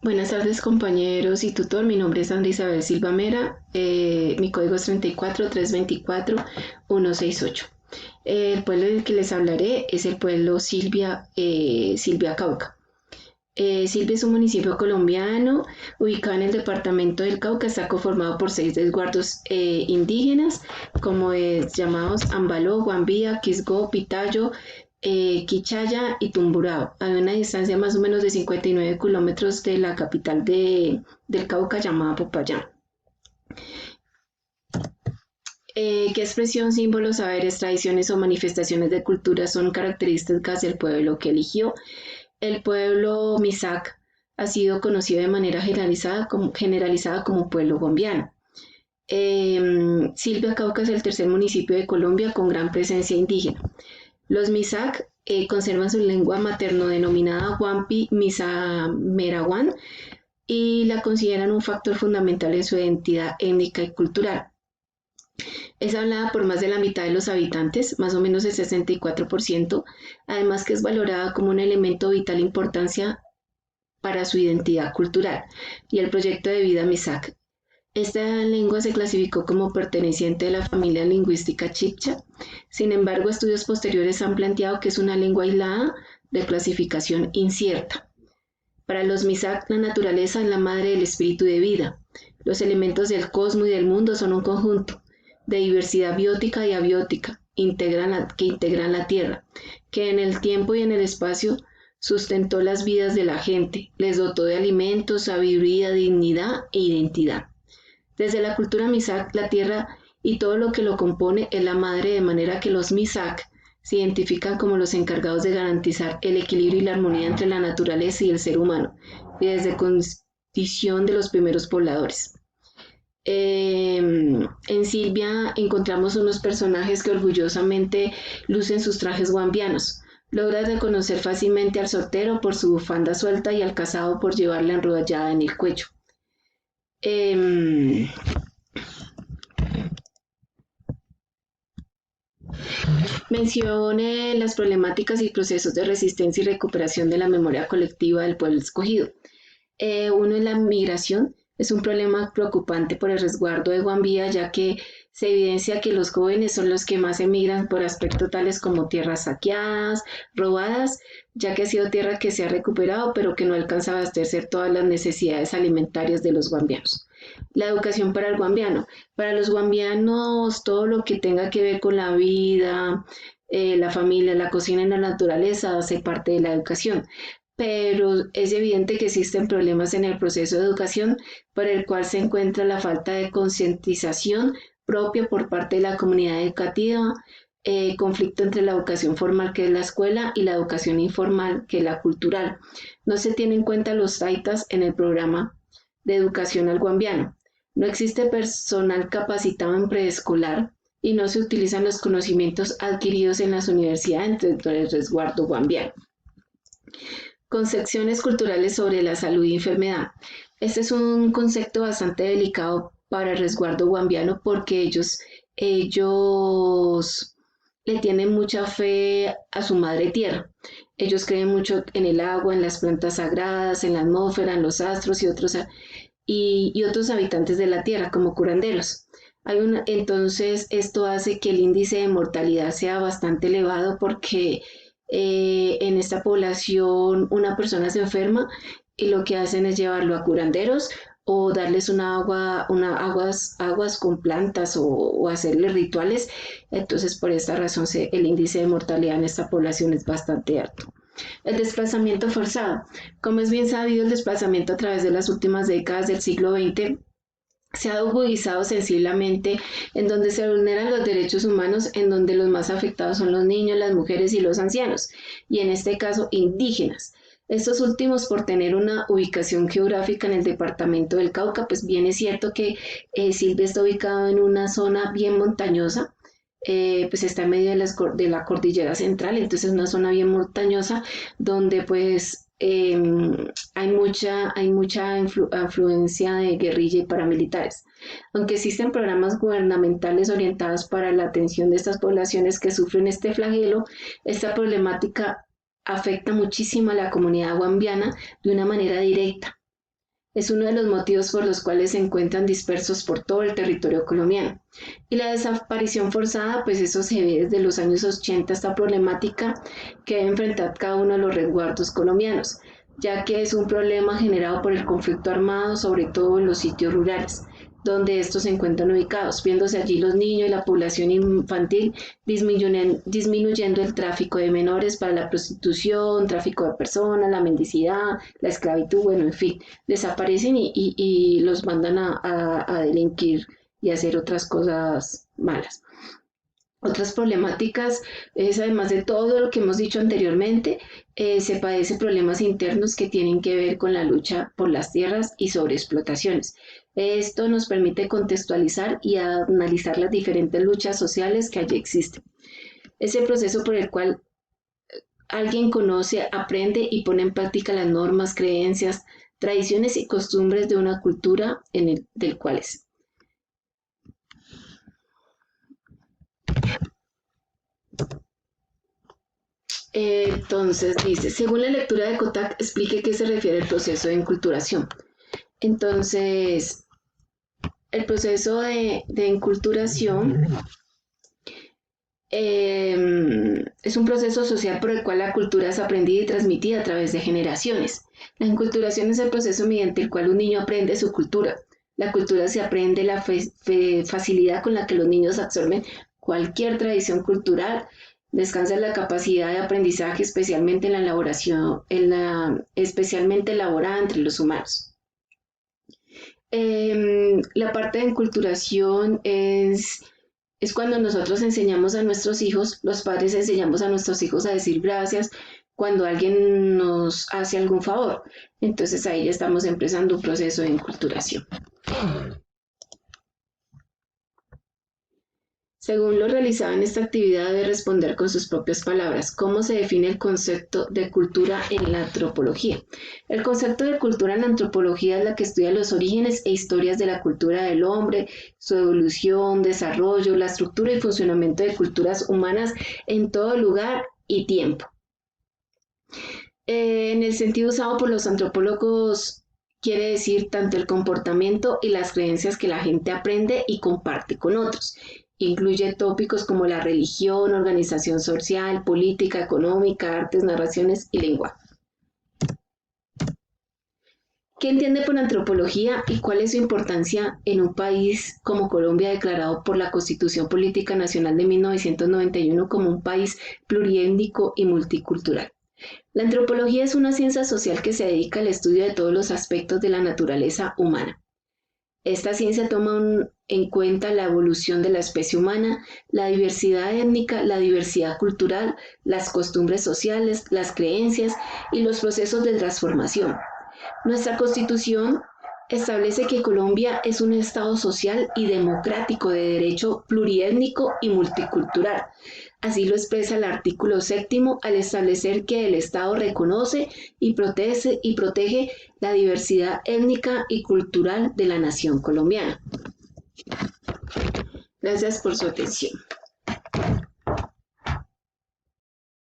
Buenas tardes compañeros y tutor, mi nombre es Andrea Isabel Silva Mera, mi código es 34324-168. El pueblo del que les hablaré es el pueblo Silvia Cauca. Silvia es un municipio colombiano ubicado en el departamento del Cauca, está conformado por 6 resguardos indígenas, como es llamados Ambaló, Guambía, Quisgó, Pitayo, Quichaya y Tumburao, a una distancia más o menos de 59 kilómetros de la capital del Cauca llamada Popayán. ¿Qué expresión, símbolos, saberes, tradiciones o manifestaciones de cultura son características del pueblo que eligió? El pueblo Misak ha sido conocido de manera generalizada como pueblo gombiano. Silvia Cauca es el tercer municipio de Colombia con gran presencia indígena. Los Misak conservan su lengua materno denominada Huampi Misamerawan y la consideran un factor fundamental en su identidad étnica y cultural. Es hablada por más de la mitad de los habitantes, más o menos el 64%, además que es valorada como un elemento de vital importancia para su identidad cultural y el proyecto de vida Misak. Esta lengua se clasificó como perteneciente a la familia lingüística chibcha. Sin embargo, estudios posteriores han planteado que es una lengua aislada de clasificación incierta. Para los Misak, la naturaleza es la madre del espíritu de vida. Los elementos del cosmos y del mundo son un conjunto de diversidad biótica y abiótica que integran la Tierra, que en el tiempo y en el espacio sustentó las vidas de la gente, les dotó de alimentos, sabiduría, dignidad e identidad. Desde la cultura Misak, la tierra y todo lo que lo compone es la madre, de manera que los Misak se identifican como los encargados de garantizar el equilibrio y la armonía entre la naturaleza y el ser humano, y desde condición de los primeros pobladores. En Silvia encontramos unos personajes que orgullosamente lucen sus trajes guambianos. Logra reconocer fácilmente al soltero por su bufanda suelta y al casado por llevarla enrollada en el cuello. Eh, Mencione las problemáticas y procesos de resistencia y recuperación de la memoria colectiva del pueblo escogido. Uno es la migración, es un problema preocupante por el resguardo de Guambía, ya que se evidencia que los jóvenes son los que más emigran por aspectos tales como tierras saqueadas, robadas, ya que ha sido tierra que se ha recuperado, pero que no alcanza a abastecer todas las necesidades alimentarias de los guambianos. La educación para el guambiano. Para los guambianos, todo lo que tenga que ver con la vida, la familia, la cocina y la naturaleza hace parte de la educación, pero es evidente que existen problemas en el proceso de educación por el cual se encuentra la falta de concientización propia por parte de la comunidad educativa, conflicto entre la educación formal, que es la escuela, y la educación informal, que es la cultural. No se tienen en cuenta los taitas en el programa de educación al guambiano. No existe personal capacitado en preescolar y no se utilizan los conocimientos adquiridos en las universidades dentro del resguardo guambiano. Concepciones culturales sobre la salud y enfermedad. Este es un concepto bastante delicado para el resguardo guambiano porque ellos le tienen mucha fe a su madre tierra. Ellos creen mucho en el agua, en las plantas sagradas, en la atmósfera, en los astros y otros habitantes de la tierra, como curanderos. Entonces, esto hace que el índice de mortalidad sea bastante elevado porque en esta población una persona se enferma y lo que hacen es llevarlo a curanderos o darles aguas con plantas o hacerles rituales. Entonces, por esta razón, el índice de mortalidad en esta población es bastante alto. El desplazamiento forzado. Como es bien sabido, el desplazamiento a través de las últimas décadas del siglo XX se ha agudizado sensiblemente, en donde se vulneran los derechos humanos, en donde los más afectados son los niños, las mujeres y los ancianos, y en este caso indígenas. Estos últimos por tener una ubicación geográfica en el departamento del Cauca, pues bien es cierto que Silvia está ubicado en una zona bien montañosa, pues está en medio de la cordillera central, entonces es una zona bien montañosa donde pues hay mucha afluencia de guerrilla y paramilitares. Aunque existen programas gubernamentales orientados para la atención de estas poblaciones que sufren este flagelo, esta problemática afecta muchísimo a la comunidad guambiana de una manera directa. Es uno de los motivos por los cuales se encuentran dispersos por todo el territorio colombiano. Y la desaparición forzada, pues eso se ve desde los años 80, esta problemática que debe enfrentar cada uno de los resguardos colombianos, ya que es un problema generado por el conflicto armado, sobre todo en los sitios rurales, donde estos se encuentran ubicados, viéndose allí los niños y la población infantil disminuyendo el tráfico de menores para la prostitución, tráfico de personas, la mendicidad, la esclavitud, bueno, en fin, desaparecen y los mandan a delinquir y a hacer otras cosas malas. Otras problemáticas es, además de todo lo que hemos dicho anteriormente, se padece problemas internos que tienen que ver con la lucha por las tierras y sobreexplotaciones. Esto nos permite contextualizar y analizar las diferentes luchas sociales que allí existen. Es el proceso por el cual alguien conoce, aprende y pone en práctica las normas, creencias, tradiciones y costumbres de una cultura del cual es. Entonces dice, según la lectura de Kotak, explique qué se refiere al proceso de enculturación. Entonces, el proceso de enculturación es un proceso social por el cual la cultura es aprendida y transmitida a través de generaciones. La enculturación es el proceso mediante el cual un niño aprende su cultura. La cultura se aprende la facilidad con la que los niños absorben cualquier tradición cultural. Descansa en la capacidad de aprendizaje, especialmente en la elaboración, especialmente elaborada entre los humanos. La parte de enculturación es cuando nosotros enseñamos a nuestros hijos, los padres enseñamos a nuestros hijos a decir gracias cuando alguien nos hace algún favor. Entonces ahí ya estamos empezando un proceso de enculturación. Según lo realizado en esta actividad, debe responder con sus propias palabras. ¿Cómo se define el concepto de cultura en la antropología? El concepto de cultura en la antropología es la que estudia los orígenes e historias de la cultura del hombre, su evolución, desarrollo, la estructura y funcionamiento de culturas humanas en todo lugar y tiempo. En el sentido usado por los antropólogos, quiere decir tanto el comportamiento y las creencias que la gente aprende y comparte con otros. Incluye tópicos como la religión, organización social, política, económica, artes, narraciones y lenguaje. ¿Qué entiende por antropología y cuál es su importancia en un país como Colombia, declarado por la Constitución Política Nacional de 1991 como un país pluriétnico y multicultural? La antropología es una ciencia social que se dedica al estudio de todos los aspectos de la naturaleza humana. Esta ciencia toma en cuenta la evolución de la especie humana, la diversidad étnica, la diversidad cultural, las costumbres sociales, las creencias y los procesos de transformación. Nuestra Constitución establece que Colombia es un Estado social y democrático de derecho pluriétnico y multicultural. Así lo expresa el artículo 7º al establecer que el Estado reconoce y protege la diversidad étnica y cultural de la nación colombiana. Gracias por su atención.